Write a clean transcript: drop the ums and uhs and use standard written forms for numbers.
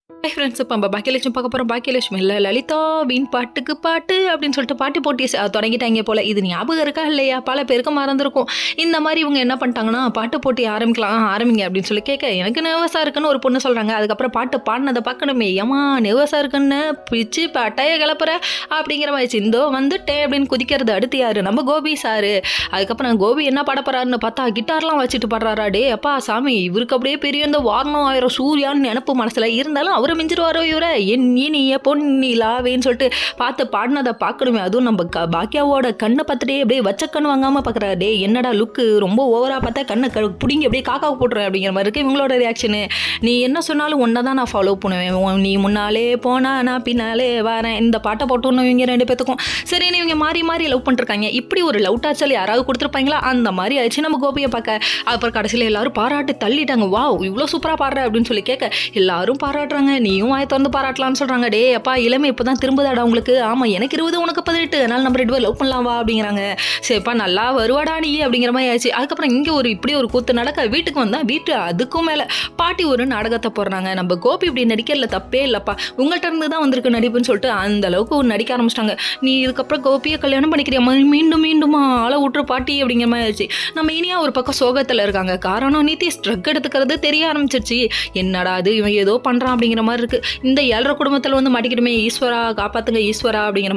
Hi friends, இப்போ நம்ம பாக்கியலட்சுமி பார்க்க போகிறோம். பாக்கியலட்சுமி இல்லை லலிதா வீண் பாட்டுக்கு பாட்டு அப்படின்னு சொல்லிட்டு பாட்டு போட்டி தொடங்கிட்டாங்க போல். இது ஞாபகம் இருக்கா இல்லையா? பல பேருக்கு மறந்துருக்கும். இந்த மாதிரி இவங்க என்ன பண்ணிட்டாங்கன்னா, பாட்டு போட்டி ஆரம்பிங்க அப்படின்னு சொல்லி கேட்க, எனக்கு நர்வஸாக இருக்குன்னு ஒரு பொண்ணு சொல்கிறாங்க. அதுக்கப்புறம் பாட்டு பாடினதை பார்க்கணுமே, ஏமா நர்வஸாக இருக்குன்னு பிச்சு பட்டைய கிளப்புற அப்படிங்கிற மாதிரி இந்தோ வந்துட்டேன் அப்படின்னு குதிக்கிறது. அடுத்து யாரு? நம்ம கோபி சாரு. அதுக்கப்புறம் கோபி என்ன பாட போறாருன்னு பார்த்தா கிட்டார்லாம் வச்சுட்டு பாடுறாரா. டே அப்பா சாமி, இவருக்கு அப்படியே பெரிய இந்த வாரணம் ஆயிரம் சூர்யான்னு நினப்பு மனசில் இருந்தாலும் அவரை மிஞ்சிருவாரோ இவரை. என் இனிய பொன்னிலாவேன்னு சொல்லிட்டு பார்த்து பாடினதை பார்க்கணுமே. அதுவும் நம்ம பாக்கியாவோட கண்ணை பார்த்துட்டே அப்படியே வச்ச கண்ணு வாங்காமல் பார்க்குறாரு. டே என்னடா லுக்கு ரொம்ப ஓவராக பார்த்தா கண்ணை பிடிங்கி அப்படியே காக்காவை போட்டுறேன் அப்படிங்கிற மாதிரி இருக்குது இவங்களோட ரியாக்ஷனு. நீ என்ன சொன்னாலும் ஒன்றை தான் நான் ஃபாலோ பண்ணுவேன், நீ முன்னாலே போனா நான் பின்னாலே வரேன். இந்த பாட்டை போட்டோன்னு இவங்க ரெண்டு பேத்துக்கும் சரின்னு இவங்க மாறி மாறி லவ் பண்ணிருக்காங்க. இப்படி ஒரு லவ் டாச்சல் யாராவது கொடுத்துருப்பாங்களா? அந்த மாதிரி ஆயிடுச்சு நம்ம கோபியை பார்க்க. அப்புறம் கடைசியில் எல்லாரும் பாராட்டு தள்ளிட்டாங்க. வாவ் இவ்வளோ சூப்பராக பாடுற அப்படின்னு சொல்லி கேட்க எல்லாரும் பாராட்டுறாங்க. நீயும் வாய் திறந்து பாராட்டலாம்னு சொல்கிறாங்க. டே அப்பா இளமை இப்போ தான் திரும்புதாடா உங்களுக்கு. ஆமாம் எனக்கு 20 உனக்கு 18, அதனால நம்ம 2 பேர் லவ் பண்ணலாம் வா அப்படிங்கிறாங்க. சரிப்பா நல்லா வருவாடா நீ அப்படிங்கிற மாதிரி ஆயிடுச்சு. அதுக்கப்புறம் இங்கே இப்படி ஒரு கூத்து நடக்க வீட்டுக்கு வந்தால் அதுக்கும் மேலே பாட்டி ஒரு நாடகத்தை போடுறாங்க. நம்ம கோபி இப்படி நடிக்கிறதுல தப்பே இல்லைப்பா, உங்கள்கிட்ட இருந்து தான் வந்திருக்கு நடிப்புன்னு சொல்லிட்டு அந்த அளவுக்கு ஒரு நடிக்க ஆரம்பிச்சிட்டாங்க. நீ இதுக்கப்புறம் கோபியை கல்யாணம் பண்ணிக்கிறியா மீண்டுமா ஆளை விட்டுரு பாட்டி அப்படிங்கிற மாதிரி ஆயிடுச்சு. நம்ம இனியா ஒரு பக்கம் சோகத்தில் இருக்காங்க. காரணம் நிதிஷ் ட்ரக் எடுத்துக்கிறது தெரிய ஆரம்பிச்சிருச்சு. என்னடா அது இவன் ஏதோ பண்ணுறான் அப்படிங்கிற மாதிரி இருக்குது. இந்த 7 குடும்பத்தில் வந்து மாட்டிக்கிட்டுமே, ஈஸ்வரா காப்பாற்றுங்க ஈஸ்வரா அப்படிங்கிற மாதிரி